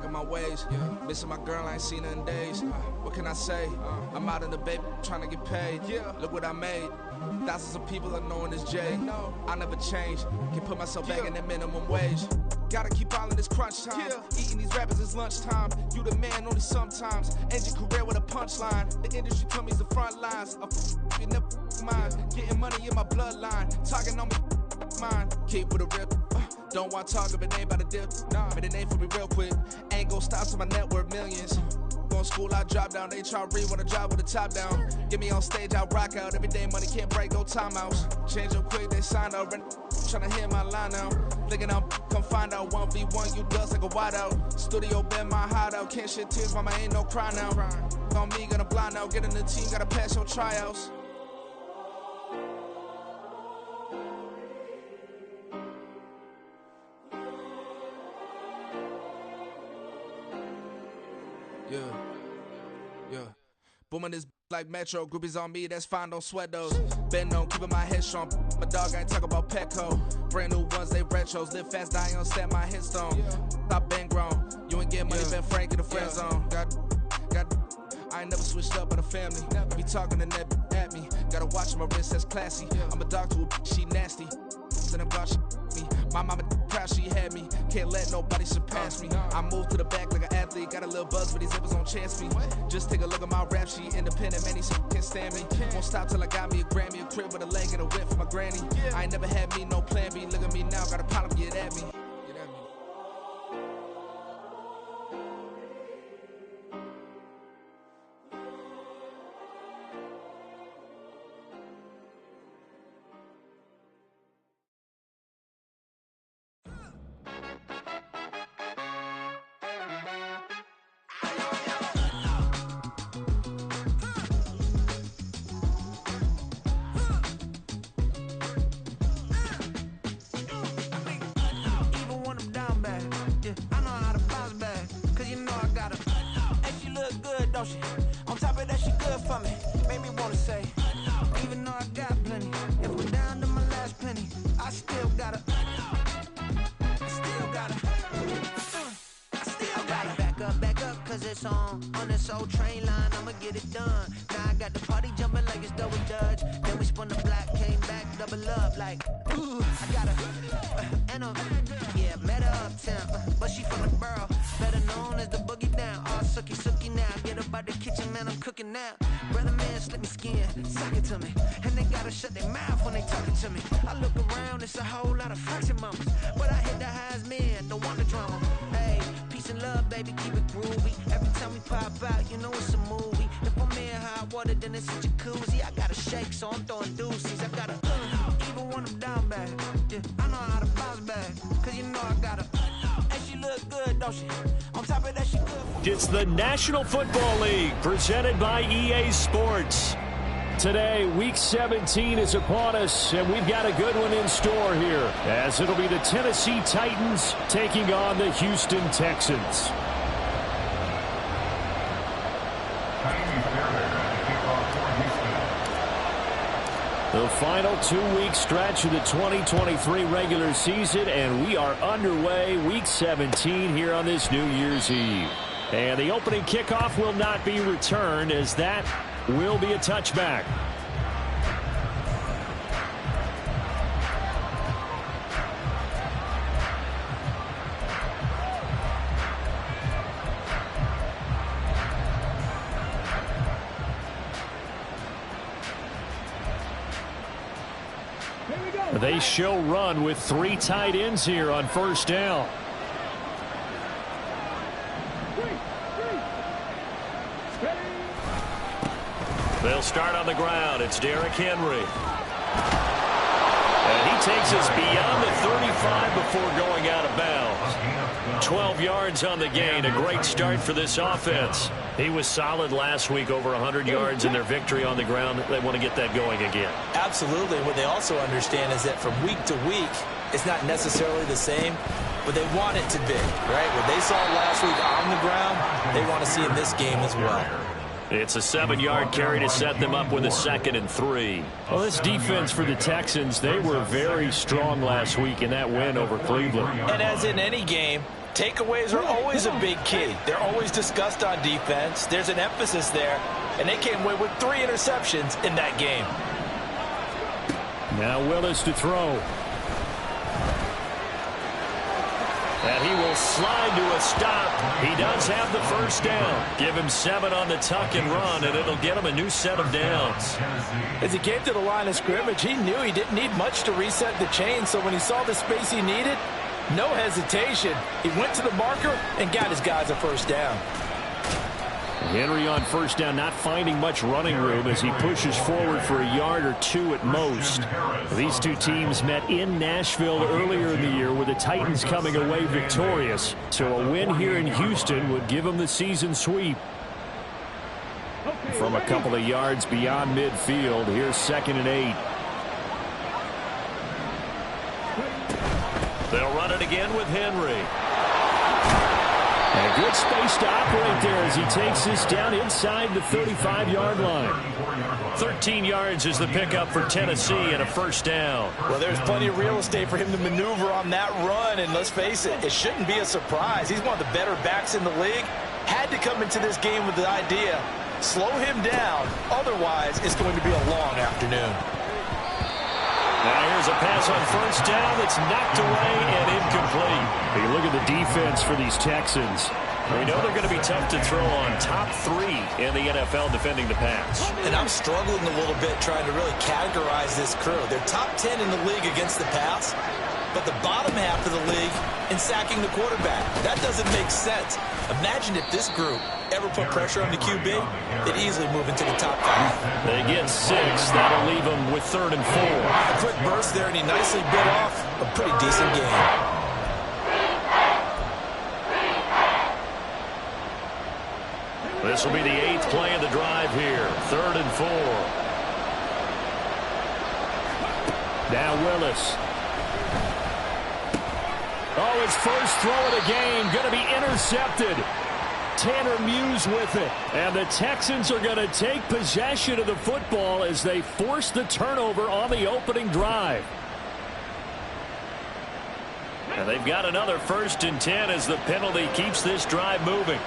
on my ways. Missing my girl, I ain't seen her in days. What can I say? I'm out in the baby trying to get paid. Look what I made. Thousands of people are knowing this Jay. I never change. Can put myself back in that minimum wage. Gotta keep all in this crunch time. Eating these rappers is lunchtime. You the man only sometimes. End your career with a punchline. The industry told me the front lines. You never mind. Getting money in my bloodline. Talking on me, mine. Keep with a rip. Don't want to talk if it ain't about a dip. Made a name for me real quick. Ain't gon' stop till my net worth millions. Going school, I drop down. They try to read when I drive with the top down. Get me on stage, I rock out. Every day money can't break, no timeouts. Change up quick, they sign up. Tryna hear my line now. Thinking I'm come find out 1v1, you dust like a wideout. Studio been my hideout. Can't shed tears, mama ain't no cry now. On me, gonna blind out. Get in the team, gotta pass your tryouts. Yeah. Booming this like Metro. Groupies on me, that's fine, don't sweat those. Been on, keeping my head strong. My dog, I ain't talk about Petco. Brand new ones, they retros. Live fast, die on set, my headstone. Stop been grown. You ain't getting money, been Frank in the friend zone. Got. I ain't never switched up on the family. Be talking to that at me. Gotta watch my wrist, that's classy. I'm a dog to a she nasty. And I'm God, she me. My mama proud she had me. Can't let nobody surpass me. I move to the back like an athlete. Got a little buzz for these zippers on chance me. Just take a look at my rap sheet. Independent, man, these can't stand me. Won't stop till I got me a Grammy. A crib with a leg and a whip for my granny. I ain't never had me no plan B. Look at me now, got a problem, get at me. On top of that, she good for me. Made me wanna say, even though I got plenty, if we're down to my last penny, I still gotta. Back up, cause it's on this old train line, I'ma get it done. Now I got the party jumping like it's double dutch. Then we spun the block, came back, double up, like, ooh, I got met her uptown, but she from the borough, better known as the boogie down. All sookie now, get up out the kitchen, man, I'm cooking now. Brother man, slip me skin, suck it to me, and they gotta shut their mouth when they talking to me. I look around, it's a whole lot of fraction mamas, but I hit the highs, man, don't want the drama. Hey, peace and love, baby, keep it groovy. Every time we pop out, you know it's a movie. If I'm in hot water, then it's a jacuzzi. I gotta shake, so I'm throwing deuces. I gotta, even when I'm down bad. Yeah, I know how to bounce back, cause you know I gotta. And she look good, don't she? On top of that, she good. It's the National Football League, presented by EA Sports. Today, Week 17 is upon us, and we've got a good one in store here, as it'll be the Tennessee Titans taking on the Houston Texans. The final 2-week stretch of the 2023 regular season, and we are underway Week 17 here on this New Year's Eve. And the opening kickoff will not be returned, as that will be a touchback. They show run with 3 tight ends here on first down. They'll start on the ground. It's Derrick Henry. And he takes us beyond the 35 before going out of bounds. 12 yards on the gain. A great start for this offense. He was solid last week, over 100 yards in their victory on the ground. They want to get that going again. Absolutely. What they also understand is that from week to week, it's not necessarily the same, but they want it to be, right? What they saw last week on the ground, they want to see in this game as well. It's a 7-yard carry to set them up with a 2nd and 3. Well, this defense for the Texans, they were very strong last week in that win over Cleveland. And as in any game, Takeaways are always a big key. They're always discussed on defense. There's an emphasis there, and they came away with 3 interceptions in that game. Now Willis to throw. And he will slide to a stop. He does have the first down. Give him 7 on the tuck and run, and it'll get him a new set of downs. As he came to the line of scrimmage, he knew he didn't need much to reset the chain, so when he saw the space he needed, no hesitation. He went to the marker and got his guys a first down. Henry on first down, not finding much running room as he pushes forward for a yard or 2 at most. These two teams met in Nashville earlier in the year with the Titans coming away victorious. So a win here in Houston would give them the season sweep. From a couple of yards beyond midfield, here's 2nd and 8. They'll run it again with Henry. And a good space to operate there as he takes this down inside the 35-yard line. 13 yards is the pickup for Tennessee and a first down. Well, there's plenty of real estate for him to maneuver on that run, and let's face it, it shouldn't be a surprise. He's one of the better backs in the league. Had to come into this game with the idea, slow him down, otherwise it's going to be a long afternoon. Now here's a pass on first down that's knocked away and incomplete. Hey, look at the defense for these Texans. We know they're going to be tough to throw on top 3 in the NFL defending the pass. And I'm struggling a little bit trying to really categorize this crew. They're top 10 in the league against the pass, but the bottom half of the league in sacking the quarterback. That doesn't make sense. Imagine if this group ever put pressure on the QB, they'd easily move into the top 5. They get 6. That'll leave them with 3rd and 4. A quick burst there, and he nicely bit off a pretty decent game. This will be the 8th play of the drive here. 3rd and 4. Now Willis. Oh, his first throw of the game going to be intercepted. Tanner Muse with it. And the Texans are going to take possession of the football as they force the turnover on the opening drive. And they've got another 1st and 10 as the penalty keeps this drive moving.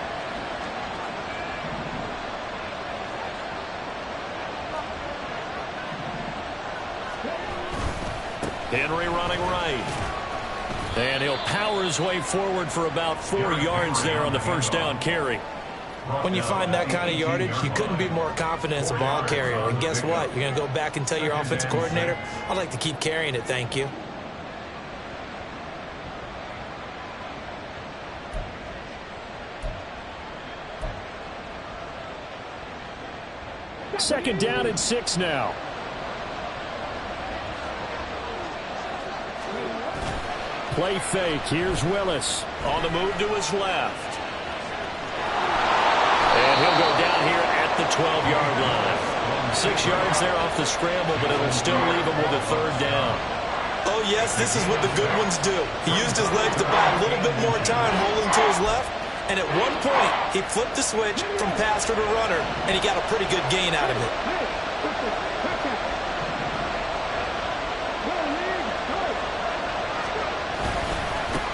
Henry running right. And he'll power his way forward for about 4 yards there on the first down carry. When you find that kind of yardage, you couldn't be more confident as a ball carrier. And guess what? You're going to go back and tell your offensive coordinator, I'd like to keep carrying it, thank you. Second down and 6 now. Play fake. Here's Willis on the move to his left. And he'll go down here at the 12-yard line. 6 yards there off the scramble, but it'll still leave him with a 3rd down. Oh, yes, this is what the good ones do. He used his legs to buy a little bit more time rolling to his left, and at one point, he flipped the switch from passer to runner, and he got a pretty good gain out of it.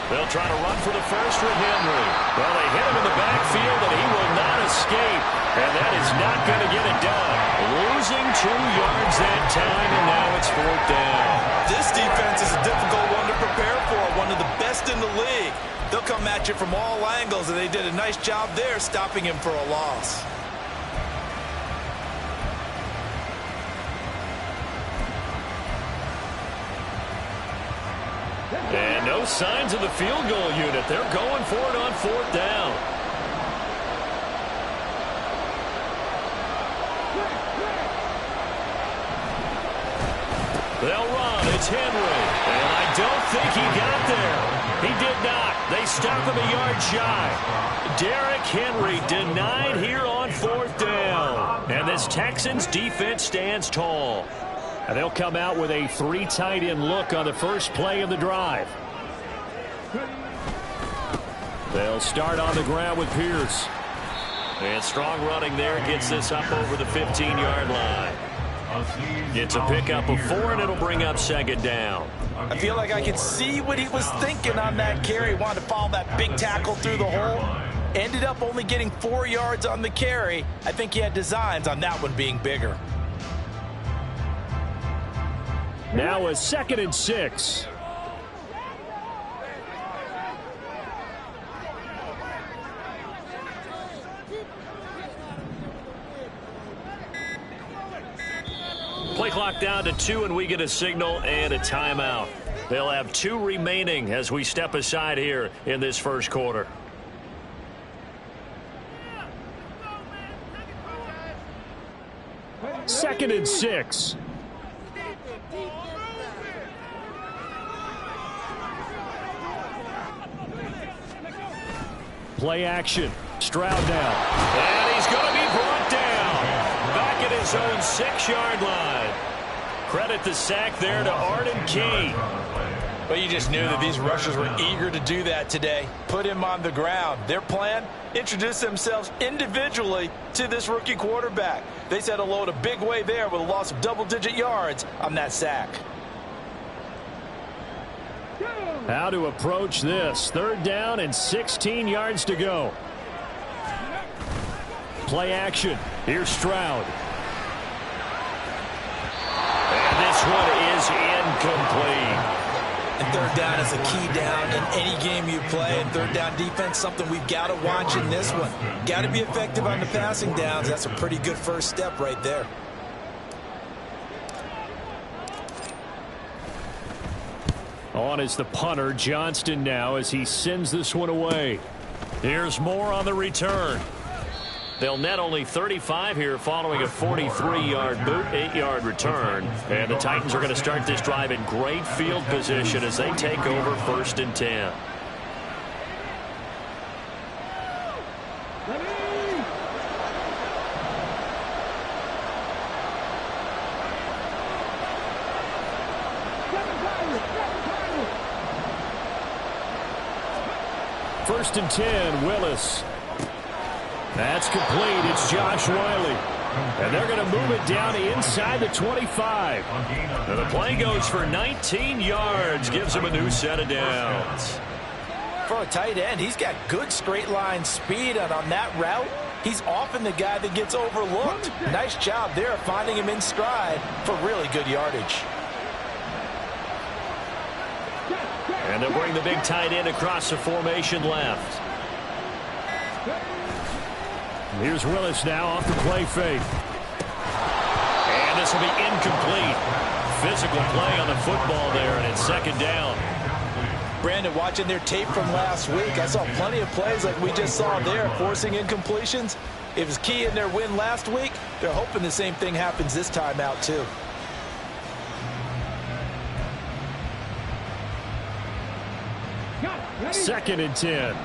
They'll try to run for the first with Henry. Well, they hit him in the backfield, and he will not escape. And that is not going to get it done. Losing 2 yards that time, and now it's 4th down. This defense is a difficult one to prepare for, one of the best in the league. They'll come at you from all angles, and they did a nice job there stopping him for a loss. And no signs of the field goal unit. They're going for it on 4th down. They'll run. It's Henry. And I don't think he got there. He did not. They stop him a yard shy. Derrick Henry denied here on 4th down. And this Texans defense stands tall. And they'll come out with a 3 tight end look on the first play of the drive. They'll start on the ground with Pierce. And strong running there gets this up over the 15-yard line. It's a pickup of 4, and it'll bring up second down. I feel like I can see what he was thinking on that carry. Wanted to follow that big tackle through the hole. Ended up only getting 4 yards on the carry. I think he had designs on that one being bigger. Now a 2nd and 6. Play clock down to 2, and we get a signal and a timeout. They'll have 2 remaining as we step aside here in this first quarter. Second and 6. Play action. Stroud now. And he's going to be brought down. Back at his own 6-yard line. Credit the sack there to Arden Key. But you just knew that these rushers were eager to do that today. Put him on the ground. Their plan, introduce themselves individually to this rookie quarterback. They said hello to Big Way there with a loss of double-digit yards on that sack. How to approach this. 3rd down and 16 yards to go. Play action. Here's Stroud. And this one is incomplete. And 3rd down is a key down in any game you play. And 3rd down defense, something we've got to watch in this one. Got to be effective on the passing downs. That's a pretty good first step right there. On is the punter, Johnston, now as he sends this one away. Here's Moore on the return. They'll net only 35 here following a 43-yard boot, 8-yard return. And the Titans are going to start this drive in great field position as they take over 1st and 10. First and 10, Willis. That's complete. It's Josh Wiley. And they're going to move it down inside the 25. And the play goes for 19 yards. Gives him a new set of downs. For a tight end, he's got good straight line speed. And on that route, he's often the guy that gets overlooked. Nice job there of finding him in stride for really good yardage. And they'll bring the big tight end across the formation left. Here's Willis now off the play fake. And this will be incomplete. Physical play on the football there, and it's 2nd down. Brandon, watching their tape from last week, I saw plenty of plays like we just saw there, forcing incompletions. It was key in their win last week. They're hoping the same thing happens this time out, too. Second and 10.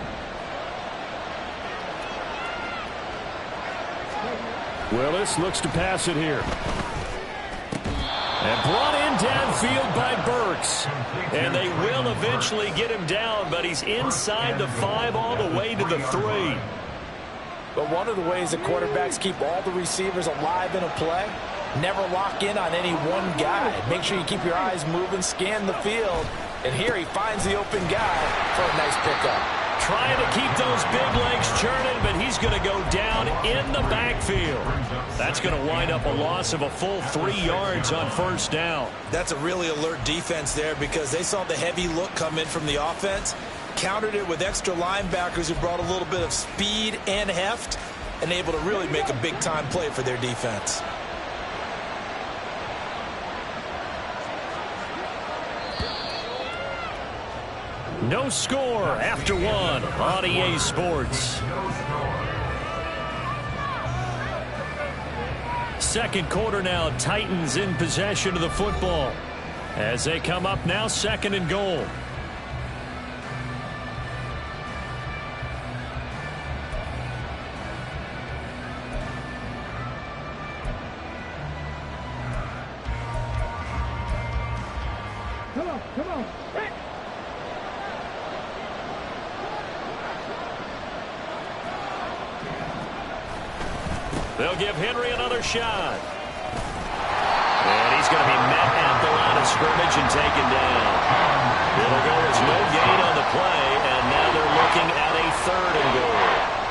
Willis looks to pass it here. And brought in downfield by Burks. And they will eventually get him down, but he's inside the 5 all the way to the 3. But one of the ways that quarterbacks keep all the receivers alive in a play, never lock in on any one guy. Make sure you keep your eyes moving, scan the field. And here he finds the open guy for a nice pickup. Trying to keep those big legs churning, but he's going to go down in the backfield. That's going to wind up a loss of a full 3 yards on 1st down. That's a really alert defense there because they saw the heavy look come in from the offense, countered it with extra linebackers who brought a little bit of speed and heft, and able to really make a big-time play for their defense. No score after 1 on EA Sports. Second quarter now, Titans in possession of the football as they come up now 2nd and goal. Come on. They'll give Henry another shot. And he's going to be met at the line of scrimmage and taken down. It'll go as no gain on the play, and now they're looking at a 3rd and goal.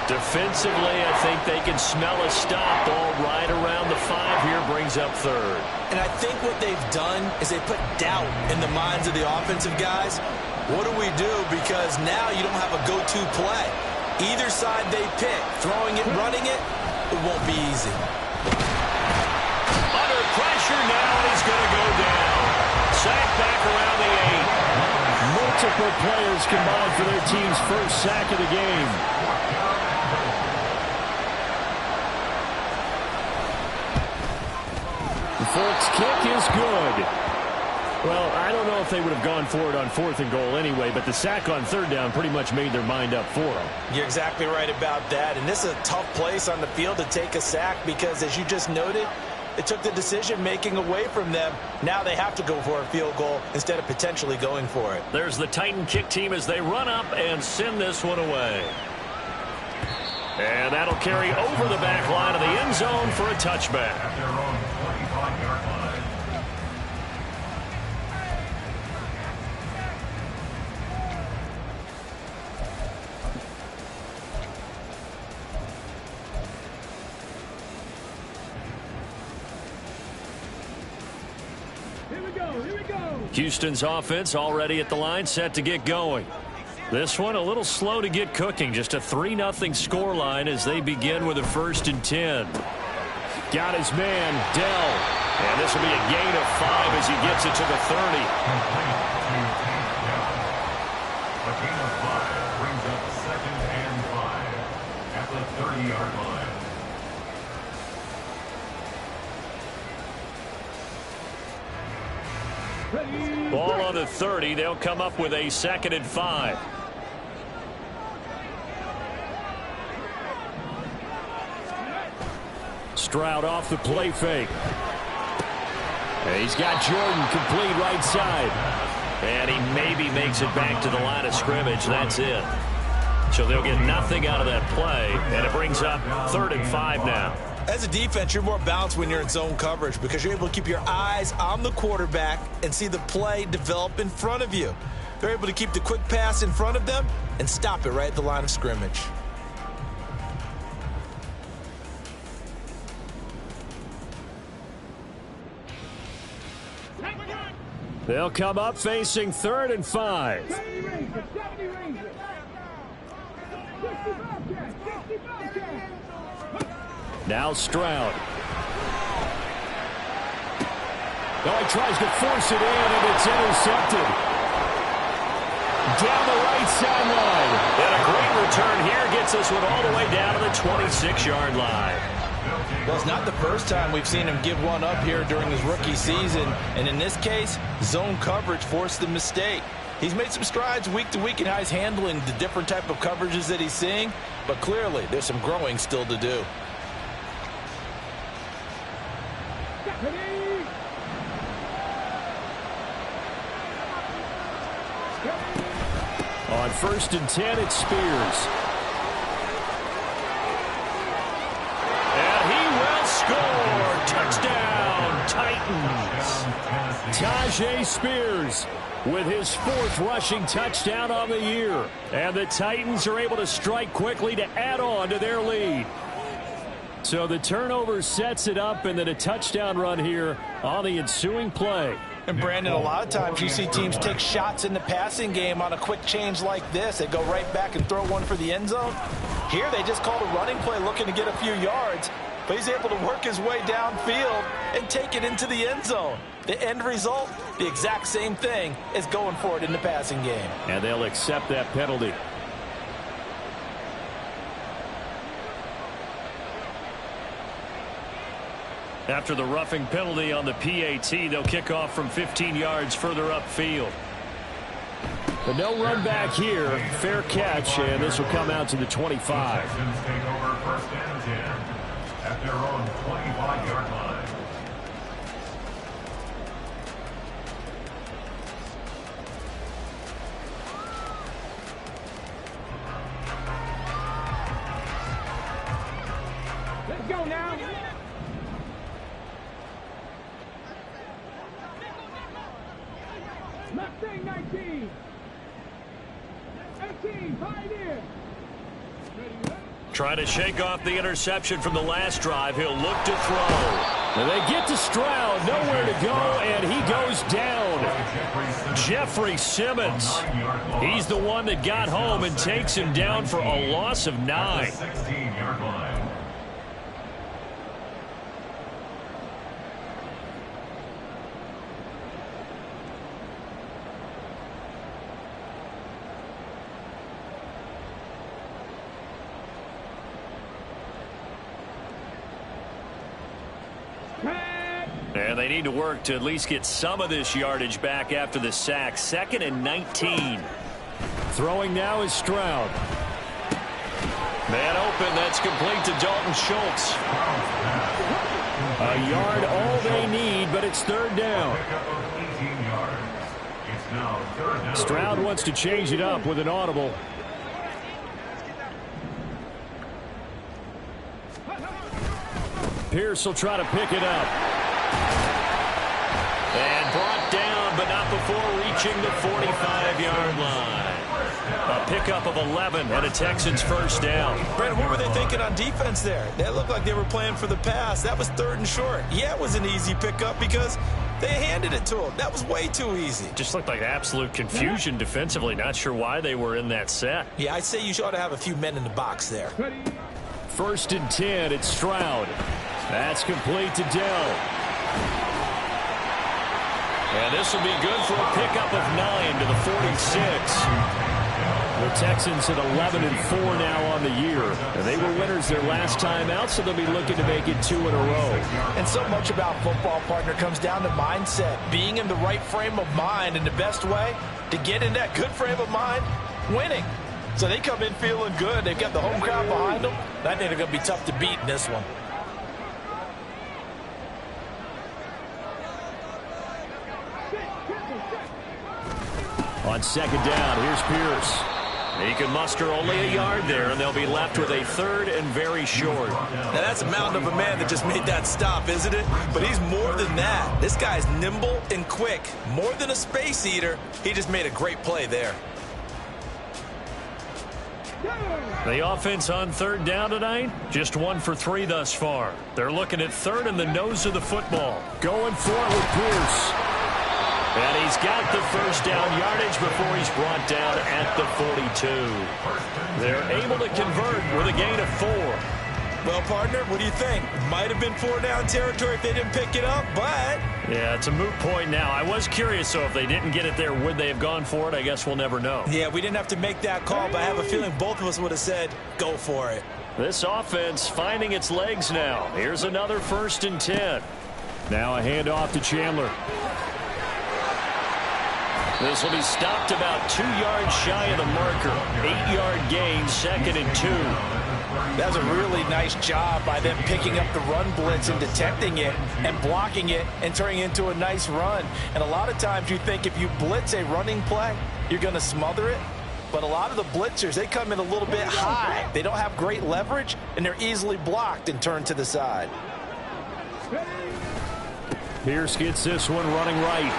Defensively, I think they can smell a stop. Ball right around the 5 here, brings up 3rd. And I think what they've done is they put doubt in the minds of the offensive guys. What do we do? Because now you don't have a go-to play. Either side they pick, throwing it, running it, it won't be easy. Under pressure now, and he's going to go down. Sack back around the 8. Multiple players combined for their team's first sack of the game. The Folks kick is good. Well, I don't know if they would have gone for it on 4th and goal anyway, but the sack on 3rd down pretty much made their mind up for them. You're exactly right about that, and this is a tough place on the field to take a sack because, as you just noted, it took the decision-making away from them. Now they have to go for a field goal instead of potentially going for it. There's the Titan kick team as they run up and send this one away. And that'll carry over the back line of the end zone for a touchback. At their own 25-yard line. Houston's offense already at the line, set to get going. This one a little slow to get cooking. Just a 3-0 scoreline as they begin with a 1st and 10. Got his man, Dell. And this will be a gain of 5 as he gets it to the 30. A gain of 5 brings up 2nd and 5 at the 30-yard line. Ball on the 30. They'll come up with a 2nd and 5. Stroud off the play fake. And he's got Jordan complete right side. And he maybe makes it back to the line of scrimmage. That's it. So they'll get nothing out of that play. And it brings up 3rd and 5 now. As a defense, you're more balanced when you're in zone coverage because you're able to keep your eyes on the quarterback and see the play develop in front of you. They're able to keep the quick pass in front of them and stop it right at the line of scrimmage. They'll come up facing 3rd and 5. Now Stroud. Oh, he tries to force it in, and it's intercepted. Down the right sideline. And a great return here gets this one all the way down to the 26-yard line. Well, it's not the first time we've seen him give one up here during his rookie season. And in this case, zone coverage forced the mistake. He's made some strides week to week in how he's handling the different type of coverages that he's seeing. But clearly, there's some growing still to do. On 1st and 10, it's Spears. And he will score. Touchdown, Titans. Tajay Spears with his 4th rushing touchdown on the year. And the Titans are able to strike quickly to add on to their lead. So the turnover sets it up, and then a touchdown run here on the ensuing play. And Brandon, a lot of times you see teams take shots in the passing game on a quick change like this. They go right back and throw one for the end zone. Here they just called a running play looking to get a few yards, but he's able to work his way downfield and take it into the end zone. The end result, the exact same thing as going for it in the passing game. And they'll accept that penalty. After the roughing penalty on the PAT, they'll kick off from 15 yards further upfield. But no run back here. Fair catch, and this will come out to the 25. Texans take over 1st and 10 at their own 25-yard line. Let's go now. 19. 18, Pioneer. Trying to shake off the interception from the last drive. He'll look to throw. And they get to Stroud. Nowhere to go, and he goes down. Jeffrey Simmons. He's the one that got home and takes him down for a loss of 9. 16-yard line. And they need to work to at least get some of this yardage back after the sack. 2nd and 19. Throwing now is Stroud. Man open. That's complete to Dalton Schultz. A yard all they need, but it's 3rd down. Stroud wants to change it up with an audible. Pierce will try to pick it up. And brought down, but not before reaching the 45-yard line. A pickup of 11 and a Texans first down. Brent, what were they thinking on defense there? That looked like they were playing for the pass. That was 3rd and short. Yeah, it was an easy pickup because they handed it to him. That was way too easy. Just looked like absolute confusion defensively. Not sure why they were in that set. Yeah, I'd say you ought to have a few men in the box there. 1st and 10, it's Stroud. That's complete to Dell. And this will be good for a pickup of 9 to the 46. The Texans at 11-4 now on the year. And they were winners their last time out, so they'll be looking to make it 2 in a row. And so much about football, partner, comes down to mindset. Being in the right frame of mind, and the best way to get in that good frame of mind, winning. So they come in feeling good. They've got the home crowd behind them. I think they're going to be tough to beat in this one. On 2nd down, here's Pierce. He can muster only a yard there, and they'll be left with a 3rd and very short. Now, that's a mountain of a man that just made that stop, isn't it? But he's more than that. This guy's nimble and quick. More than a space eater. He just made a great play there. The offense on 3rd down tonight, just 1 for 3 thus far. They're looking at 3rd and the nose of the football. Going for it with Pierce. And he's got the first down yardage before he's brought down at the 42. They're able to convert with a gain of 4. Well, partner, what do you think? Might have been 4 down territory if they didn't pick it up, but... Yeah, it's a moot point now. I was curious, so if they didn't get it there, would they have gone for it? I guess we'll never know. Yeah, we didn't have to make that call, but I have a feeling both of us would have said, go for it. This offense finding its legs now. Here's another 1st and 10. Now a handoff to Chandler. This will be stopped about 2 yards shy of the marker. 8-yard gain, 2nd and 2. That was a really nice job by them picking up the run blitz and detecting it and blocking it and turning it into a nice run. And a lot of times you think if you blitz a running play, you're going to smother it. But a lot of the blitzers, they come in a little bit high. They don't have great leverage, and they're easily blocked and turned to the side. Pierce gets this one running right.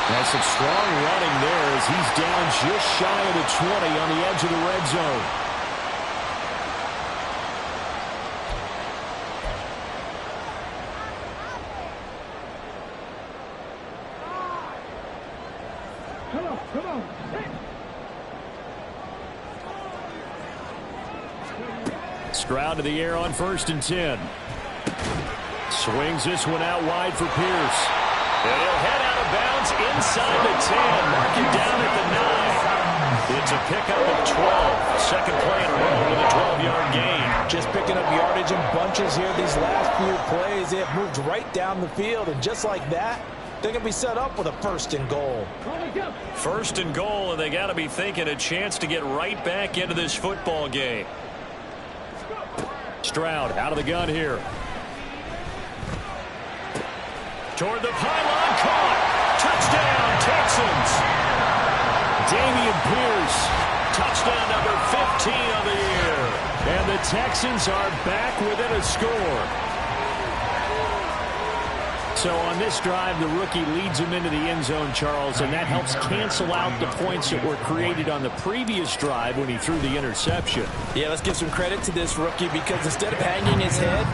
That's some strong running there as he's down just shy of the 20 on the edge of the red zone. Come on. Stroud to the air on 1st and 10. Swings this one out wide for Pierce. And he'll head out of bounds inside the 10. Mark it down at the 9. It's a pickup of 12. Second play in a row with a 12-yard gain. Just picking up yardage in bunches here these last few plays. They have moved right down the field, and just like that, they're going to be set up with a 1st and goal. 1st and goal, and they got to be thinking a chance to get right back into this football game. Stroud out of the gun here. Toward the pylon, caught. Touchdown, Texans. Dameon Pierce, touchdown number 15 of the year. And the Texans are back within a score. So on this drive, the rookie leads him into the end zone, Charles, and that helps cancel out the points that were created on the previous drive when he threw the interception. Yeah, let's give some credit to this rookie because instead of hanging his head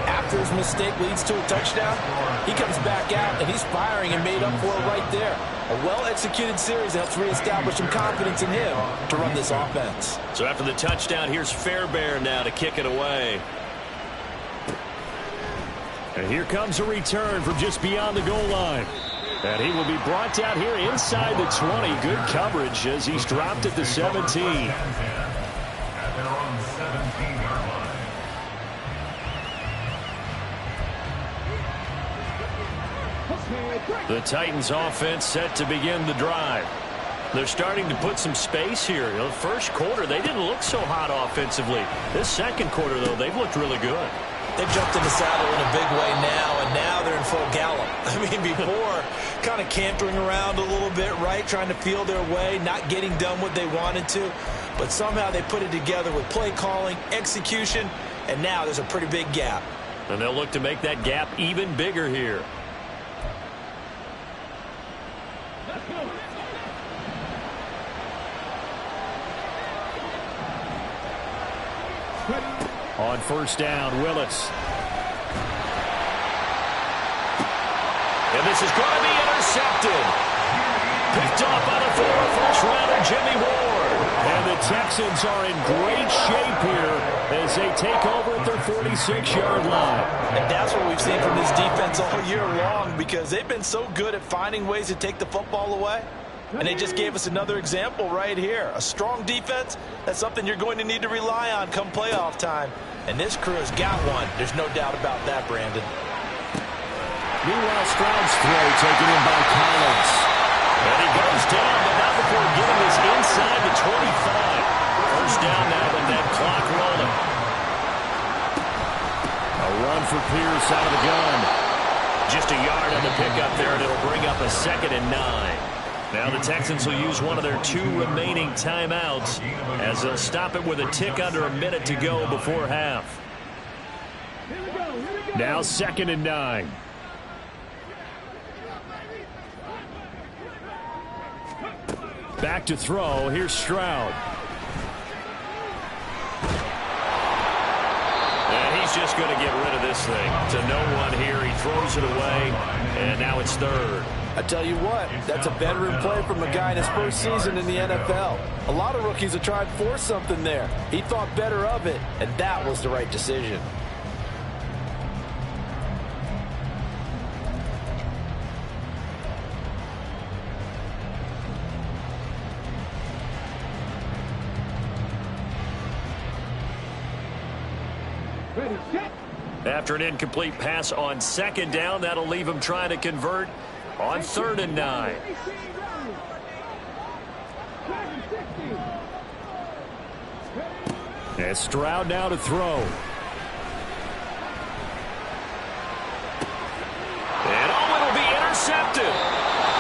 after his mistake leads to a touchdown, he comes back out and he's firing and made up for it right there. A well-executed series helps reestablish some confidence in him to run this offense. So after the touchdown, here's Fairbairn now to kick it away. And here comes a return from just beyond the goal line. And he will be brought down here inside the 20. Good coverage as he's dropped at the 17. At their own 17-yard line. The Titans offense set to begin the drive. They're starting to put some space here. The first quarter, they didn't look so hot offensively. This second quarter, though, they've looked really good. They've jumped in the saddle in a big way now, and now they're in full gallop. I mean, before, kind of cantering around a little bit, right, trying to feel their way, not getting done what they wanted to. But somehow they put it together with play calling, execution, and now there's a pretty big gap. And they'll look to make that gap even bigger here. On first down, Willis. And this is going to be intercepted. Picked off by the former first-rounder Jimmy Ward. And the Texans are in great shape here as they take over at their 46-yard line. And that's what we've seen from this defense all year long because they've been so good at finding ways to take the football away. And they just gave us another example right here. A strong defense, that's something you're going to need to rely on come playoff time. And this crew has got one. There's no doubt about that, Brandon. Meanwhile, Stroud's throw taken in by Collins. And he goes down, but not before getting this inside the 25. First down now with that clock rolling. A run for Pierce out of the gun. Just a yard on the pickup there, and it'll bring up a 2nd and 9. Now the Texans will use one of their 2 remaining timeouts as they'll stop it with a tick under a minute to go before half. Now 2nd and 9. Back to throw. Here's Stroud. And he's just going to get rid of this thing. To no one here. He throws it away, and now it's 3rd. I tell you what, that's a veteran play from a guy in his first season in the NFL. A lot of rookies have tried to force something there. He thought better of it, and that was the right decision. Ready, set. After an incomplete pass on 2nd down, that'll leave him trying to convert on 3rd and 9. And Stroud now to throw. And it'll be intercepted.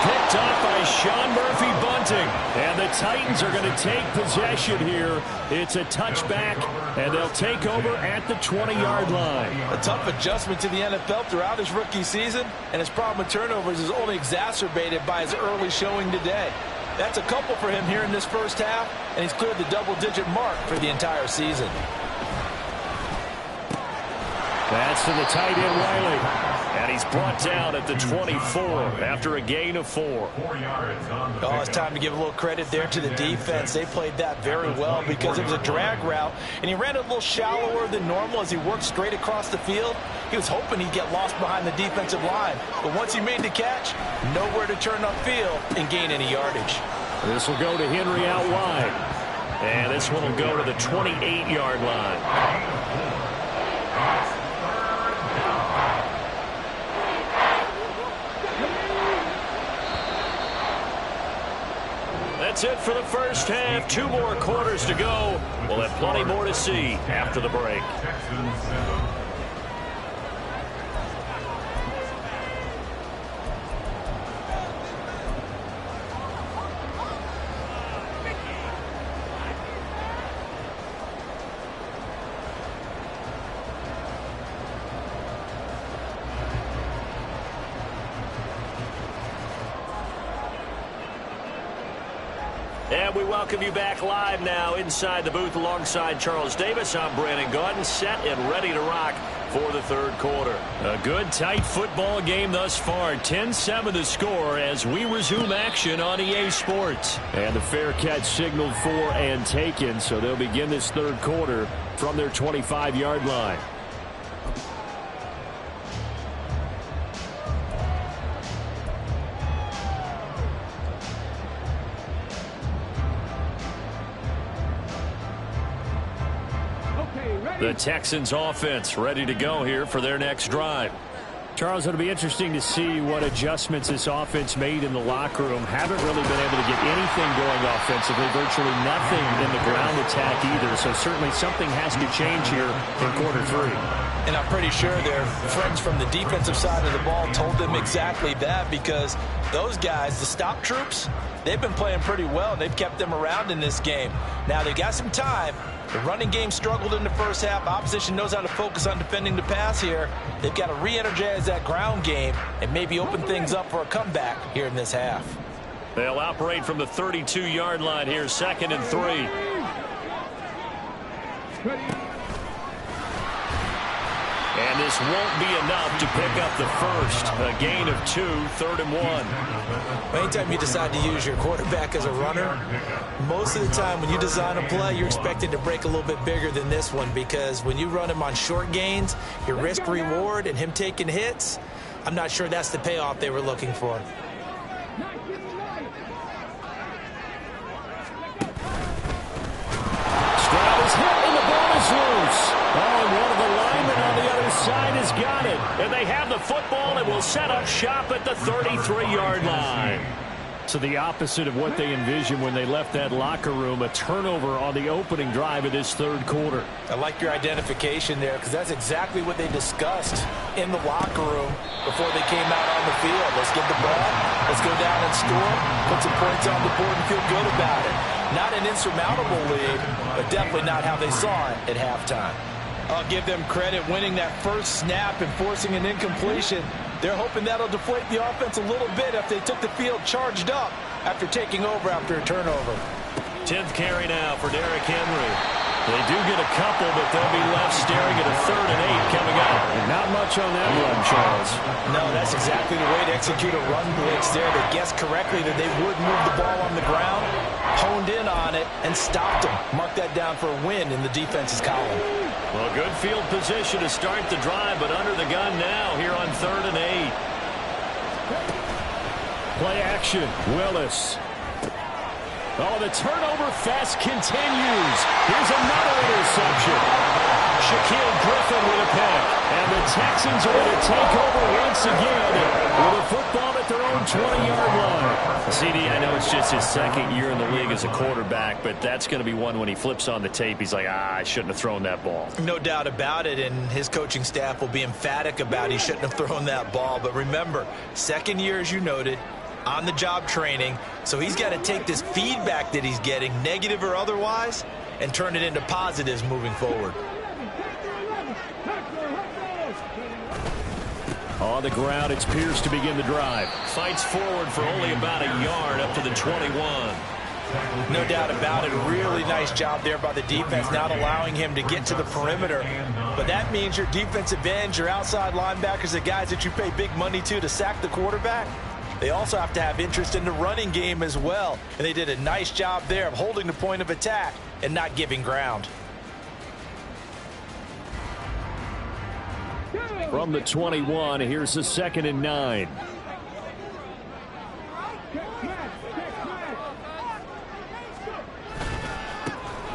Picked off by Sean Murphy-Bunting. And the Titans are going to take possession here. It's a touchback, and they'll take over at the 20-yard line. A tough adjustment to the NFL throughout his rookie season, and his problem with turnovers is only exacerbated by his early showing today. That's a couple for him here in this first half, and he's cleared the double-digit mark for the entire season. That's to the tight end, Wiley. And he's brought down at the 24 after a gain of 4. 4 yards on the Oh, it's time to give a little credit there to the defense. They played that very well because it was a drag route, and he ran a little shallower than normal as he worked straight across the field. He was hoping he'd get lost behind the defensive line, but once he made the catch, nowhere to turn upfield and gain any yardage. This will go to Henry out wide. And this one will go to the 28-yard line. That's it for the first half. 2 more quarters to go. We'll have plenty more to see after the break. Texans. And we welcome you back live now inside the booth alongside Charles Davis. I'm Brandon Gaudin, set and ready to rock for the third quarter. A good, tight football game thus far. 10-7 the score as we resume action on EA Sports. And the fair catch signaled for and taken, so they'll begin this third quarter from their 25-yard line. The Texans offense ready to go here for their next drive. Charles, it'll be interesting to see what adjustments this offense made in the locker room. Haven't really been able to get anything going offensively, virtually nothing in the ground attack either. So certainly something has to change here in quarter three. And I'm pretty sure their friends from the defensive side of the ball told them exactly that, because those guys, the stop troops, they've been playing pretty well, and they've kept them around in this game. Now, they got some time. The running game struggled in the first half. Opposition knows how to focus on defending the pass here. They've got to re-energize that ground game and maybe open things up for a comeback here in this half. They'll operate from the 32-yard line here, 2nd and 3. And this won't be enough to pick up the first. A gain of 2, 3rd and 1. Anytime you decide to use your quarterback as a runner, most of the time when you design a play, you're expected to break a little bit bigger than this one, because when you run him on short gains, your risk-reward and him taking hits, I'm not sure that's the payoff they were looking for. Stroud is hit and the ball is loose. Oh, and one of the linemen on the other side has got it. And they have the football and will set up shop at the 33-yard line. So the opposite of what they envisioned when they left that locker room, a turnover on the opening drive of this third quarter. I like your identification there, because that's exactly what they discussed in the locker room before they came out on the field. Let's get the ball, let's go down and score, put some points on the board and feel good about it. Not an insurmountable lead, but definitely not how they saw it at halftime. I'll give them credit winning that first snap and forcing an incompletion. They're hoping that'll deflate the offense a little bit if they took the field charged up after taking over after a turnover. 10th carry now for Derrick Henry. They do get a couple, but they'll be left staring at a 3rd and 8 coming up. And not much on that run, Charles. No, that's exactly the way to execute a run blitz there. They guessed correctly that they would move the ball on the ground, honed in on it, and stopped them. Mark that down for a win in the defense's column. Well, good field position to start the drive, but under the gun now here on 3rd and 8. Play action, Willis. Oh, the turnover fest continues. Here's another interception. Shaquille Griffin with a pick. And the Texans are going to take over once again with a football at their own 20-yard line. CD, I know it's just his 2nd year in the league as a quarterback, but that's going to be one when he flips on the tape, he's like, I shouldn't have thrown that ball. No doubt about it, and his coaching staff will be emphatic about he shouldn't have thrown that ball. But remember, 2nd year, as you noted, on-the-job training, so he's got to take this feedback that he's getting, negative or otherwise, and turn it into positives moving forward. On the ground, it's Pierce to begin the drive. Fights forward for only about a yard up to the 21. No doubt about it. Really nice job there by the defense, not allowing him to get to the perimeter. But that means your defensive ends, your outside linebackers, the guys that you pay big money to sack the quarterback, they also have to have interest in the running game as well. And they did a nice job there of holding the point of attack and not giving ground. From the 21, here's the 2nd and 9.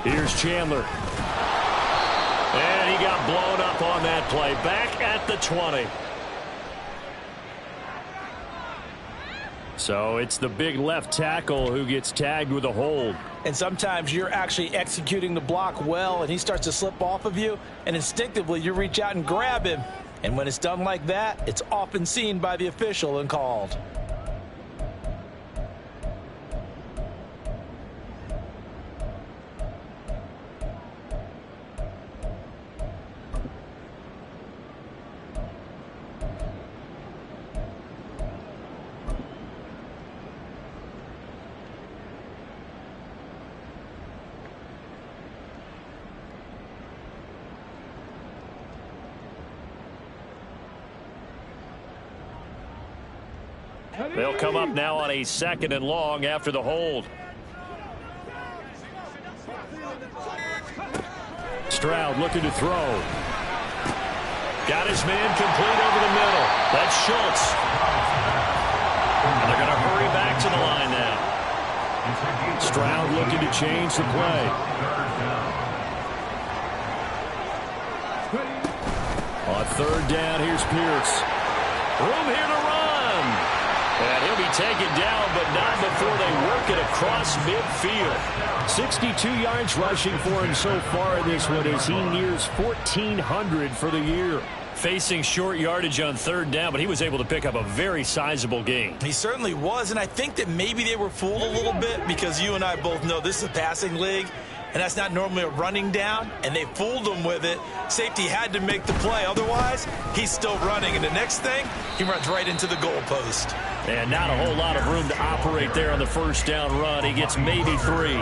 Here's Chandler. And he got blown up on that play. Back at the 20. So it's the big left tackle who gets tagged with a hold. And sometimes you're actually executing the block well, and he starts to slip off of you, and instinctively you reach out and grab him. And when it's done like that, it's often seen by the official and called. They'll come up now on a 2nd and long after the hold. Stroud looking to throw. Got his man complete over the middle. That's Schultz. And they're going to hurry back to the line now. Stroud looking to change the play. On 3rd down, here's Pierce. Room here to run. And he'll be taken down, but not before they work it across midfield. 62 yards rushing for him so far in this one as he nears 1,400 for the year. Facing short yardage on 3rd down, but he was able to pick up a very sizable gain. He certainly was, and I think that maybe they were fooled a little bit because you and I both know this is a passing league, and that's not normally a running down, and they fooled him with it. Safety had to make the play. Otherwise, he's still running, and the next thing, he runs right into the goalpost. And not a whole lot of room to operate there on the 1st down run. He gets maybe 3.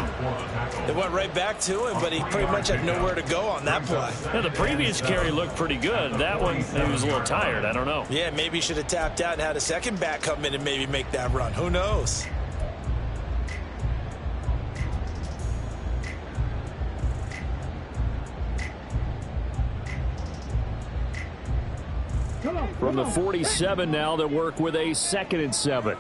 They went right back to him, but he pretty much had nowhere to go on that play. Now, the previous carry looked pretty good. That one, he was a little tired. I don't know. Yeah, maybe he should have tapped out and had a second back come in and maybe make that run. Who knows? From the 47 now, they'll work with a 2nd and 7.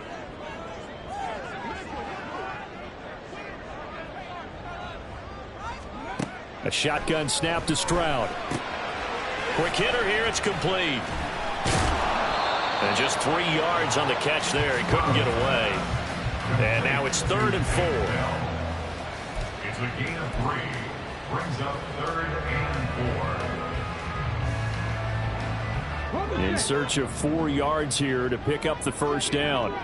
A shotgun snap to Stroud. Quick hitter here, it's complete. And just 3 yards on the catch there. He couldn't get away. And now it's 3rd and 4. It's a gain of 3. Brings up 3rd and 4. In search of 4 yards here to pick up the 1st down.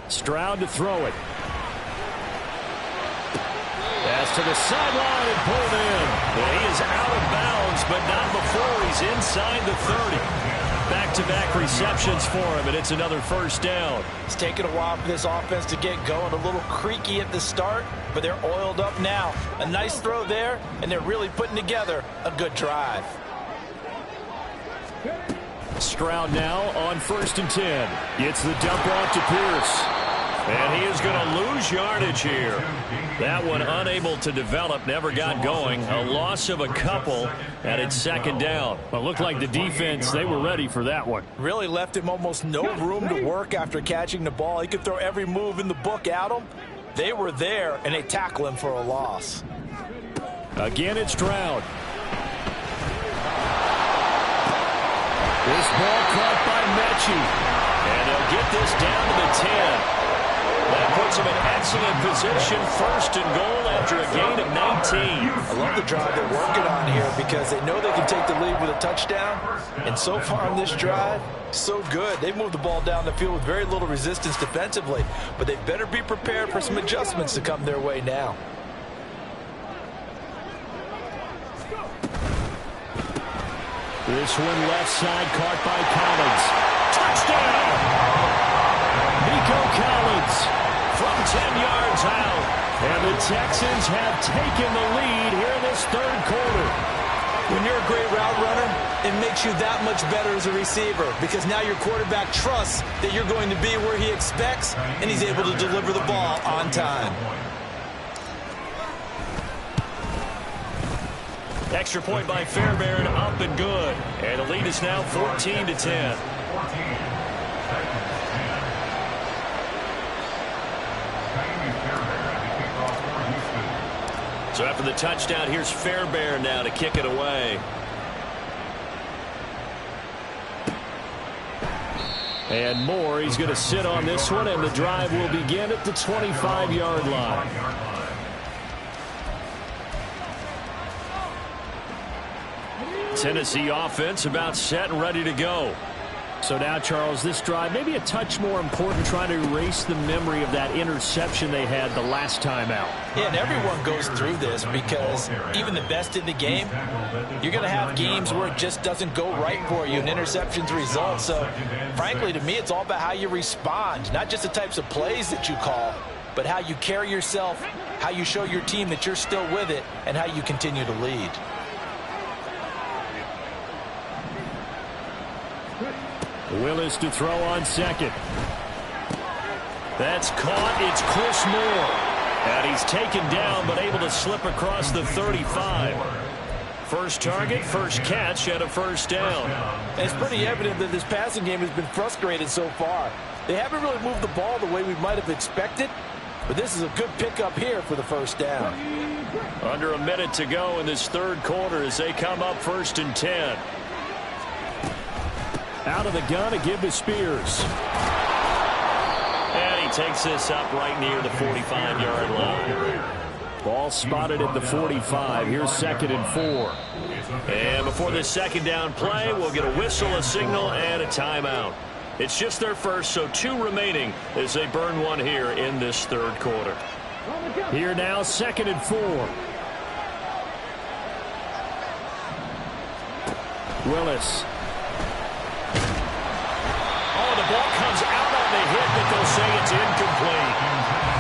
Stroud to throw it. Pass to the sideline and pulled in. Well, he is out of bounds, but not before he's inside the 30. Back-to-back receptions for him, and it's another 1st down. It's taken a while for this offense to get going. A little creaky at the start, but they're oiled up now. A nice throw there, and they're really putting together a good drive. Stroud now on 1st and 10. Gets the dump off to Pierce. And he is going to lose yardage here. That one unable to develop, never got going. A loss of a couple, and it's 2nd down. Well, it looked like the defense, they were ready for that one. Really left him almost no room to work after catching the ball. He could throw every move in the book at him. They were there, and they tackle him for a loss. Again, it's Stroud. This ball caught by Mechie. And they'll get this down to the 10. That puts them in excellent position. 1st and goal after a gain of 19. I love the drive they're working on here because they know they can take the lead with a touchdown. And so far on this drive, so good. They moved the ball down the field with very little resistance defensively. But they better be prepared for some adjustments to come their way now. This one left side caught by Collins. Touchdown! Nico Collins from 10 yards out. And the Texans have taken the lead here in this 3rd quarter. When you're a great route runner, it makes you that much better as a receiver because now your quarterback trusts that you're going to be where he expects and he's able to deliver the ball on time. Extra point by Fairbairn, up and good. And the lead is now 14-10. So after the touchdown, here's Fairbairn now to kick it away. And Moore, he's going to sit on this one, and the drive will begin at the 25-yard line. Tennessee offense about set and ready to go. So now, Charles, this drive maybe a touch more important, trying to erase the memory of that interception they had the last time out. Yeah, and everyone goes through this because even the best in the game, you're going to have games where it just doesn't go right for you and interceptions result. So, frankly, to me, it's all about how you respond, not just the types of plays that you call, but how you carry yourself, how you show your team that you're still with it, and how you continue to lead. Willis to throw on second. That's caught. It's Chris Moore. And he's taken down but able to slip across the 35. First target, first catch, and a first down. And it's pretty evident that this passing game has been frustrated so far. They haven't really moved the ball the way we might have expected, but this is a good pickup here for the first down. Under a minute to go in this third quarter as they come up 1st and 10. Out of the gun to give to Spears. And he takes this up right near the 45-yard line. Ball spotted at the 45. Here's 2nd and 4. And before this second down play, we'll get a whistle, a signal, and a timeout. It's just their first, so 2 remaining as they burn one here in this third quarter. Here now, 2nd and 4. Willis. Oh, the ball comes out on the hit, but they'll say it's incomplete.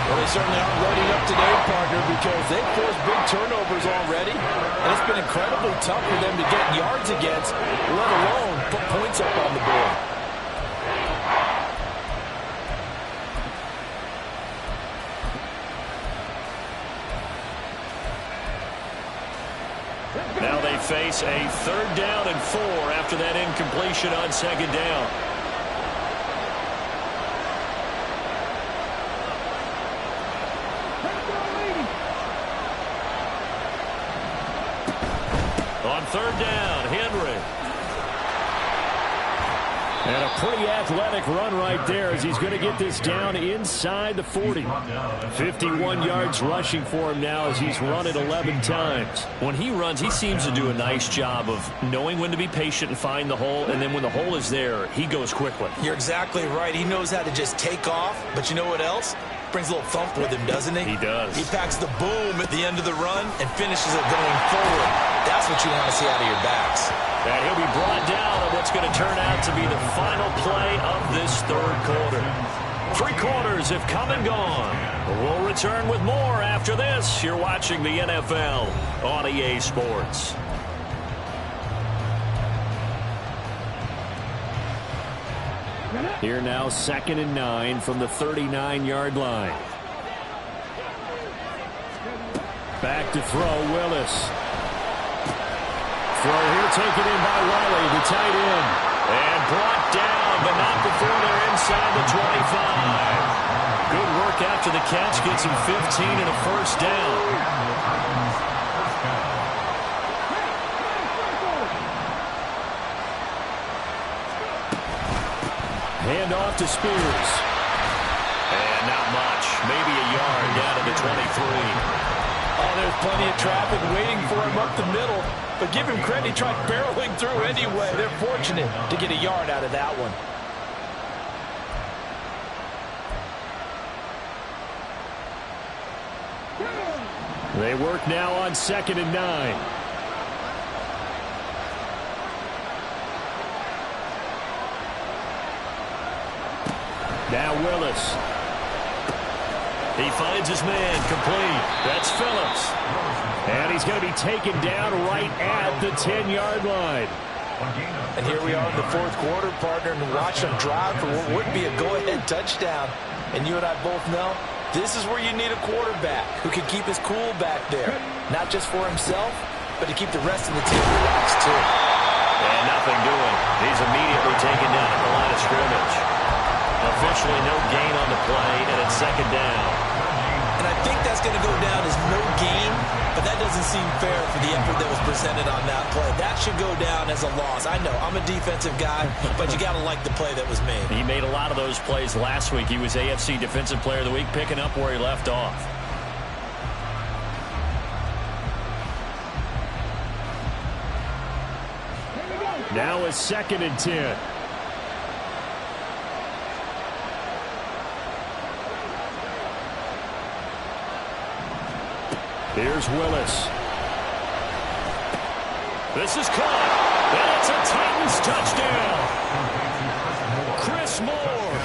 Well, they certainly aren't loading up today, partner, because they've forced big turnovers already, and it's been incredibly tough for them to get yards against, let alone put points up on the board. Now they face a 3rd down and 4 after that incompletion on 2nd down. On 3rd down, Henry. And a pretty athletic run right there as he's going to get this down inside the 40. 51 yards rushing for him now as he's run it 11 times. When he runs, he seems to do a nice job of knowing when to be patient and find the hole, and then when the hole is there, he goes quickly. You're exactly right. He knows how to just take off, but you know what else? Brings a little thump with him, doesn't he? He does. He packs the boom at the end of the run and finishes it going forward. That's what you want to see out of your backs. And he'll be brought down on what's going to turn out to be the final play of this third quarter. 3 quarters have come and gone. We'll return with more after this. You're watching the NFL on EA Sports. Here now, 2nd and 9 from the 39-yard line. Back to throw, Willis. Throw here taken in by Riley, the tight end. And brought down, but not before they're inside the 25. Good work after the catch, gets him 15 and a first down. Hand off to Spears. And not much. Maybe a yard down to the 23. Oh, there's plenty of traffic waiting for him up the middle. But give him credit, he tried barreling through anyway. They're fortunate to get a yard out of that one. They work now on 2nd and 9. Now Willis. He finds his man, complete. That's Phillips. And he's going to be taken down right at the 10-yard line. And here we are in the fourth quarter, partner, and watch them drive for what would be a go-ahead touchdown. And you and I both know this is where you need a quarterback who can keep his cool back there. Not just for himself, but to keep the rest of the team relaxed, too. And nothing doing. He's immediately taken down at the line of scrimmage. Officially no gain on the play, and it's 2nd down. And I think that's going to go down as no gain, but that doesn't seem fair for the effort that was presented on that play. That should go down as a loss. I know, I'm a defensive guy, but you got to like the play that was made. He made a lot of those plays last week. He was AFC Defensive Player of the Week, picking up where he left off. Now it's 2nd and 10. Here's Willis. This is caught. And it's a Titans touchdown. Chris Moore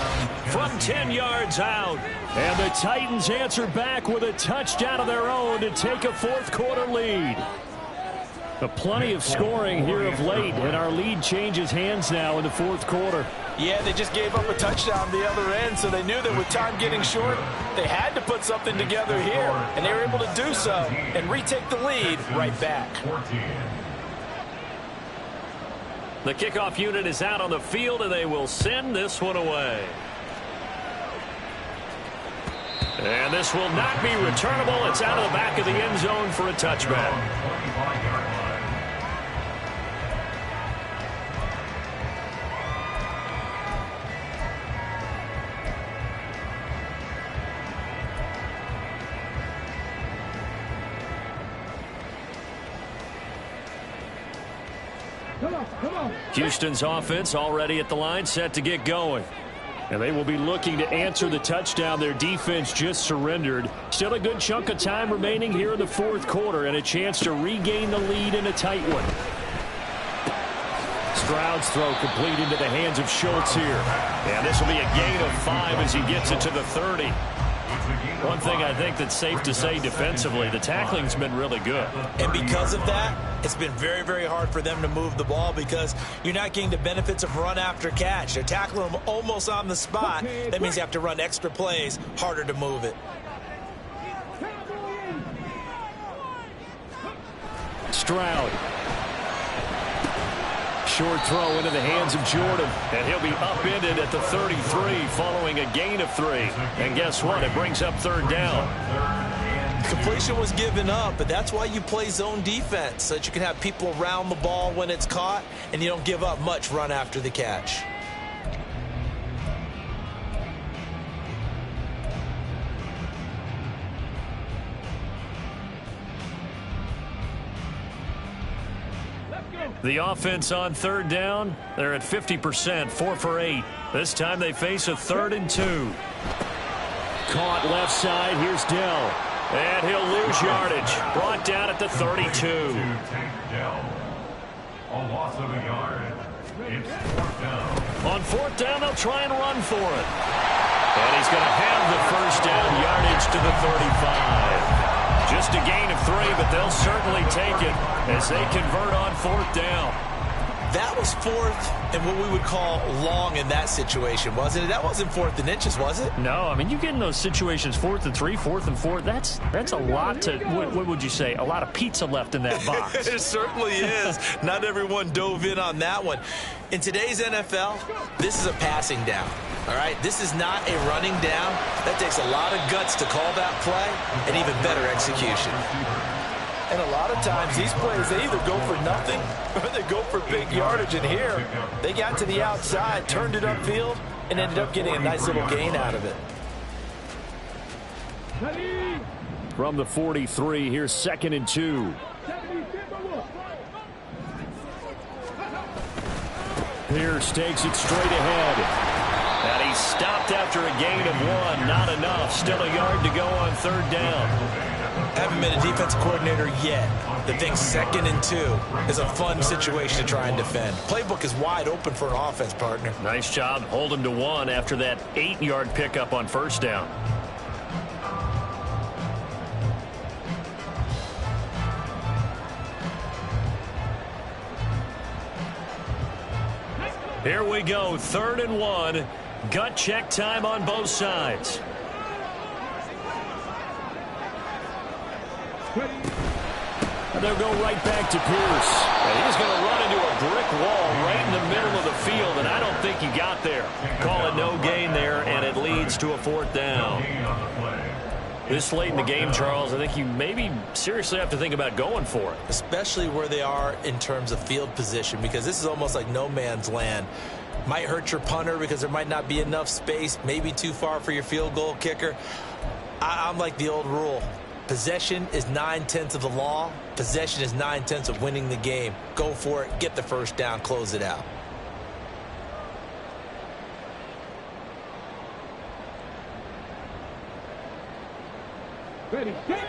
from 10 yards out. And the Titans answer back with a touchdown of their own to take a fourth quarter lead. Plenty of scoring here of late, and our lead changes hands now in the fourth quarter. Yeah, they just gave up a touchdown the other end, so they knew that with time getting short, they had to put something together here, and they were able to do so and retake the lead right back. The kickoff unit is out on the field, and they will send this one away. And this will not be returnable. It's out of the back of the end zone for a touchback. Houston's offense already at the line, set to get going. And they will be looking to answer the touchdown their defense just surrendered. Still a good chunk of time remaining here in the fourth quarter and a chance to regain the lead in a tight one. Stroud's throw complete into the hands of Schultz here. And this will be a gain of 5 as he gets it to the 30. One thing I think that's safe to say defensively, the tackling's been really good. And because of that, it's been very, very hard for them to move the ball because you're not getting the benefits of run after catch. They're tackling them almost on the spot. That means you have to run extra plays, harder to move it. Stroud. Short throw into the hands of Jordan, and he'll be upended at the 33 following a gain of 3. And guess what? It brings up third down. Completion was given up, but that's why you play zone defense, so that you can have people around the ball when it's caught, and you don't give up much run after the catch. The offense on third down, they're at 50%, 4 for 8. This time they face a 3rd and 2. Caught left side, here's Dell. And he'll lose yardage. Brought down at the 32. A loss of a yard. It's 4th down. On 4th down, they'll try and run for it. And he's going to have the first down yardage to the 35. Just a gain of 3, but they'll certainly take it as they convert on 4th down. That was 4th and what we would call long in that situation, wasn't it? That wasn't 4th and inches, was it? No, I mean, you get in those situations 4th and 3, 4th and 4. That's a lot to, what would you say, a lot of pizza left in that box. It certainly is. Not everyone dove in on that one. In today's NFL, this is a passing down. All right, this is not a running down. That takes a lot of guts to call that play and even better execution. And a lot of times these plays, they either go for nothing or they go for big yardage. And here, they got to the outside, turned it upfield, and ended up getting a nice little gain out of it. From the 43, here's 2nd and 2. Pierce takes it straight ahead. And he's stopped after a gain of 1. Not enough. Still a yard to go on 3rd down. Haven't been a defensive coordinator yet that thinks 2nd and 2 is a fun situation to try and defend. Playbook is wide open for an offense, partner. Nice job. Hold him to 1 after that 8-yard pickup on 1st down. Here we go, 3rd and 1. Gut check time on both sides. And they'll go right back to Pierce. And he's going to run into a brick wall right in the middle of the field, and I don't think he got there. Call it no gain there, and it leads to a 4th down. This late in the game, Charles, I think you maybe seriously have to think about going for it. Especially where they are in terms of field position, because this is almost like no man's land. Might hurt your punter because there might not be enough space, maybe too far for your field goal kicker. I'm like the old rule. Possession is 9/10 of the law. Possession is 9/10 of winning the game. Go for it, get the first down, close it out.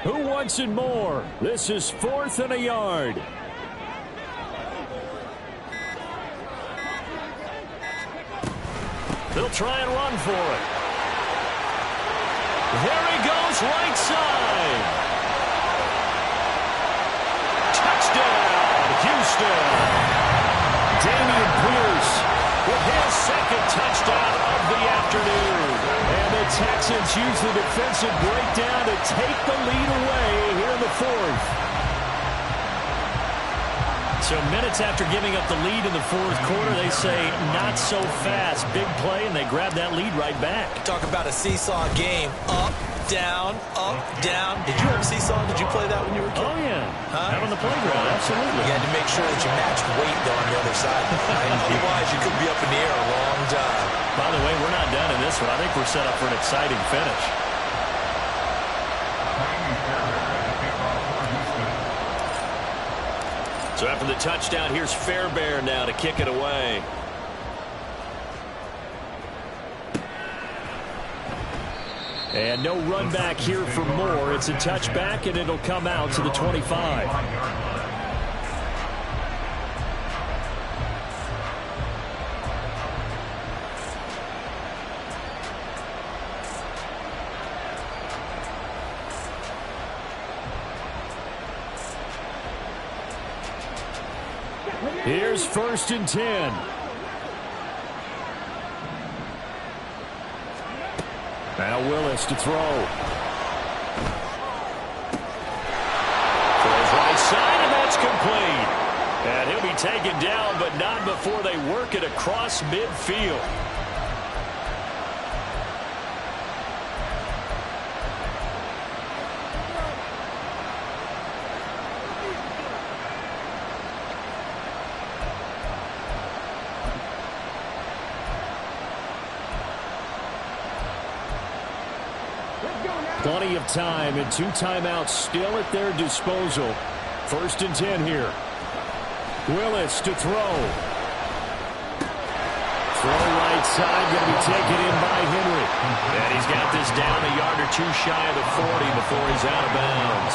Who wants it more? This is 4th and a yard. They'll try and run for it. There he goes, right side. Touchdown, Houston. Dameon Pierce with his 2nd touchdown. Texans use the defensive breakdown to take the lead away here in the fourth. So minutes after giving up the lead in the fourth quarter, they say not so fast. Big play, and they grab that lead right back. Talk about a seesaw game. Up, down, up, down. Did you have seesaw? Did you play that when you were a kid? Oh, yeah. Huh? Out on the playground, absolutely. You had to make sure that you matched weight, though, on the other side. Right? Otherwise, you could be up in the air a long time. By the way, we're not done in this one. I think we're set up for an exciting finish. So after the touchdown, here's Fairbairn now to kick it away. And no run back here for Moore. It's a touchback, and it'll come out to the 25. Here's 1st and 10. Now Willis to throw. Throws right side, and that's complete. And he'll be taken down, but not before they work it across midfield. Plenty of time and 2 timeouts still at their disposal. 1st and 10 here. Willis to throw. Throw right side, going to be taken in by Henry. And he's got this down a yard or 2 shy of the 40 before he's out of bounds.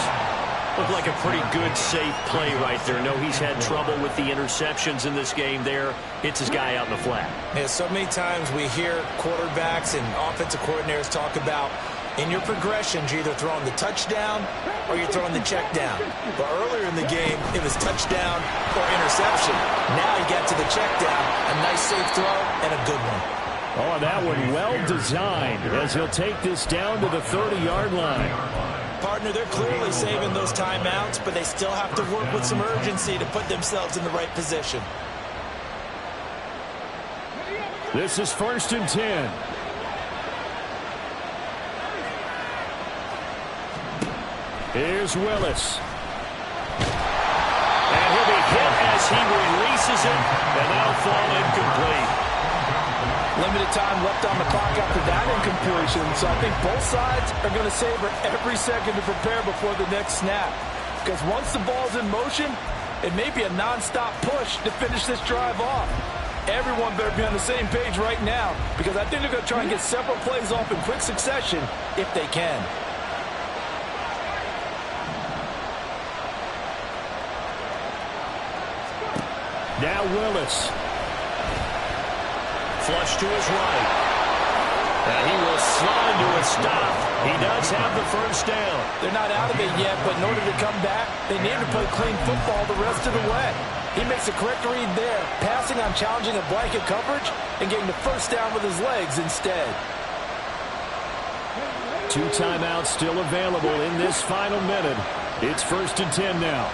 Looked like a pretty good, safe play right there. No, he's had trouble with the interceptions in this game there. Hits his guy out in the flat. Yeah, so many times we hear quarterbacks and offensive coordinators talk about in your progressions, you're either throwing the touchdown or you're throwing the check down. But earlier in the game, it was touchdown or interception. Now you get to the check down, a nice safe throw, and a good one. Oh, that one well designed as he'll take this down to the 30-yard line. Partner, they're clearly saving those timeouts, but they still have to work with some urgency to put themselves in the right position. This is 1st and 10. Here's Willis. And he'll be hit as he releases it, and that'll fall incomplete. Limited time left on the clock after that incompletion, so I think both sides are going to savor every second to prepare before the next snap. Because once the ball's in motion, it may be a non-stop push to finish this drive off. Everyone better be on the same page right now, because I think they're going to try and get several plays off in quick succession if they can. Now Willis. Flush to his right. And he will slide to a stop. He does have the first down. They're not out of it yet, but in order to come back, they need to play clean football the rest of the way. He makes a correct read there, passing on challenging a blanket coverage and getting the first down with his legs instead. 2 timeouts still available in this final minute. It's 1st and 10 now.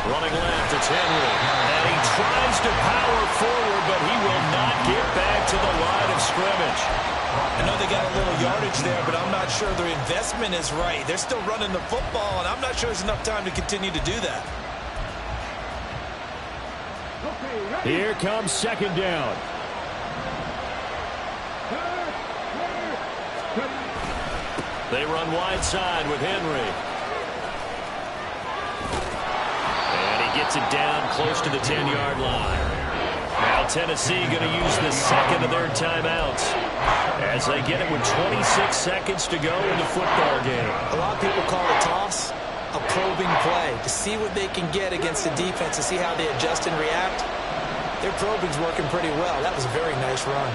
Running left, it's Henry. And he tries to power forward, but he will not get back to the line of scrimmage. I know they got a little yardage there, but I'm not sure their investment is right. They're still running the football, and I'm not sure there's enough time to continue to do that. Here comes 2nd down. They run wide side with Henry. Gets it down close to the 10-yard line. Now Tennessee going to use the second of their timeouts as they get it with 26 seconds to go in the football game. A lot of people call a toss a probing play to see what they can get against the defense, to see how they adjust and react. Their probing's working pretty well. That was a very nice run.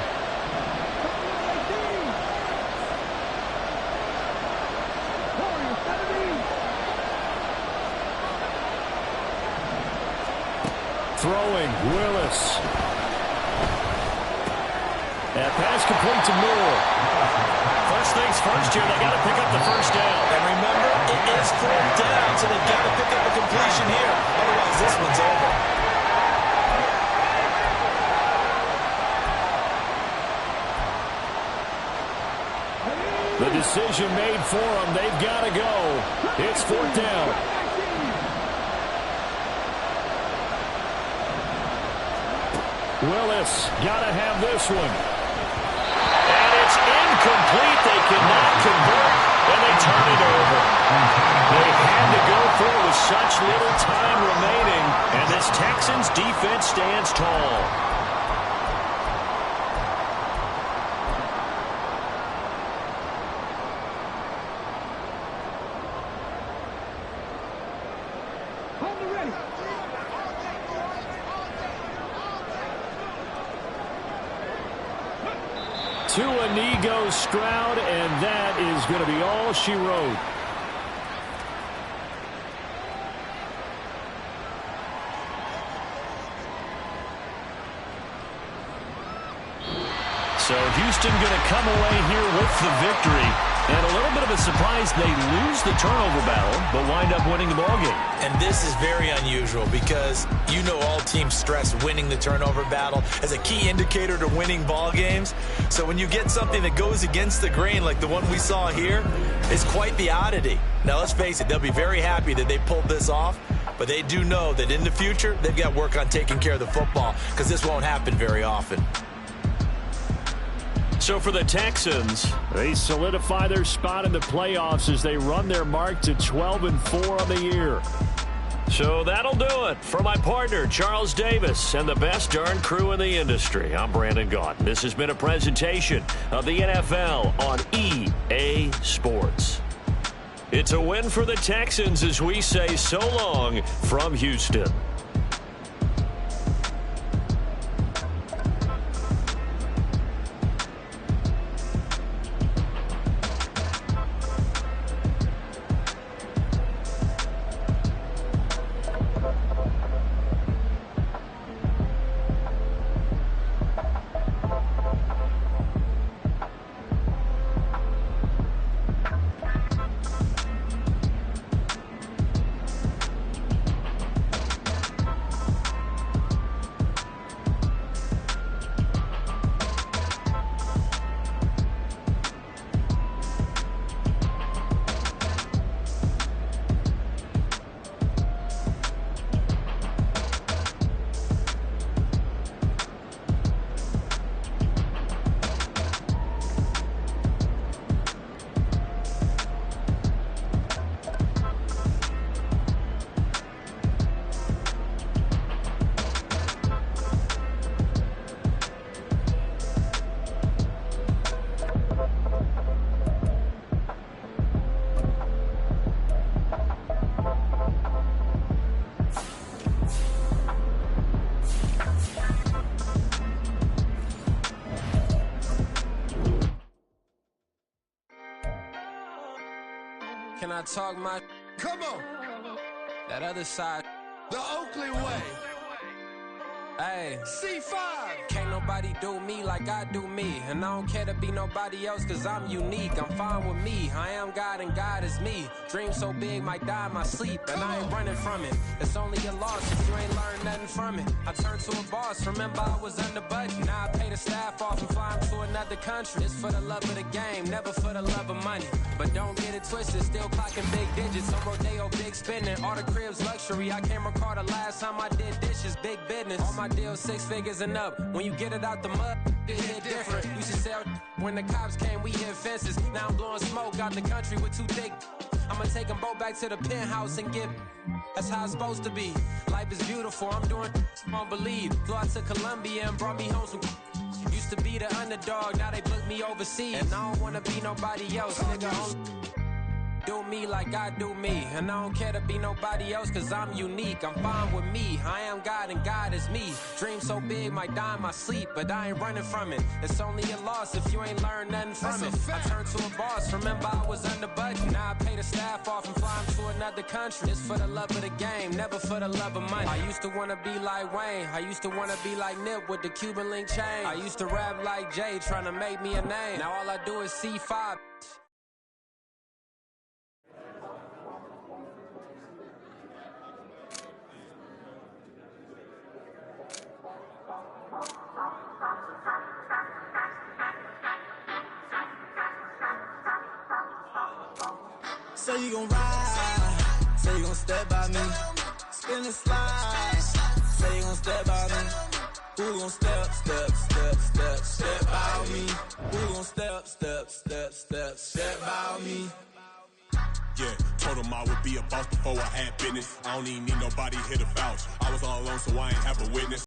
Throwing, Willis. That pass complete to Moore. First things first here, they got to pick up the first down. And remember, it is 4th down, so they've got to pick up a completion here. Otherwise, this one's over. The decision made for them. They've got to go. It's 4th down. Willis got to have this one. And it's incomplete. They cannot convert, and they turn it over. They had to go for it with such little time remaining, and this Texans defense stands tall. To a knee goes Stroud, and that is going to be all she wrote. So Houston going to come away here with the victory. And a little bit of a surprise, they lose the turnover battle, but wind up winning the ballgame. And this is very unusual because you know all teams stress winning the turnover battle as a key indicator to winning ball games. So when you get something that goes against the grain like the one we saw here, it's quite the oddity. Now let's face it, they'll be very happy that they pulled this off, but they do know that in the future they've got to work on taking care of the football because this won't happen very often. So for the Texans, they solidify their spot in the playoffs as they run their mark to 12-4 on the year. So that'll do it. For my partner, Charles Davis, and the best darn crew in the industry, I'm Brandon Gaudin. This has been a presentation of the NFL on EA Sports. It's a win for the Texans as we say so long from Houston. Can I talk my... Come on, That other side... the Oakley way. Hey. C5. Can't nobody do me like I do me. And I don't care to be nobody else cause I'm unique. I'm fine with me. I am God and God is me. Dream so big might die in my sleep. And I ain't running from it. It's only a loss if you ain't learned nothing from it. I turned to a boss. Remember I was under budget. Now I pay the staff off and fly them to another country. It's for the love of the game, never for the love of money. But don't get it twisted. Still clocking big digits. On Rodeo, big spending. All the cribs luxury. I can't recall the last time I did dishes. Big business. All my deals 6 figures and up. When you get it out the mud, it hit different. You should sell when the cops came, we hit fences. Now I'm blowing smoke out the country with 2 thick. I'ma take them both back to the penthouse and get. That's how it's supposed to be. Life is beautiful. I'm doing won't believe. Flew out to Colombia and brought me home some. Used to be the underdog, now they book me overseas. And I don't wanna be nobody else, nigga. do me like I do me. And I don't care to be nobody else, cause I'm unique. I'm fine with me, I am God and God is me. Dream so big, might die in my sleep, but I ain't running from it. It's only a loss if you ain't learned nothing from it. I turned to a boss, remember I was under budget. Now I pay the staff off and fly them to another country. It's for the love of the game, never for the love of money. I used to wanna be like Wayne, I used to wanna be like Nip with the Cuban link chain. I used to rap like Jay, trying to make me a name. Now all I do is C5. Say you gon' ride, say you gon' step by me, spin the slide, say you gon' step by me. Who gon' step by me? Who gon' step by me? Yeah, told him I would be a boss before I had business. I don't even need nobody here to vouch. I was all alone, so I ain't have a witness.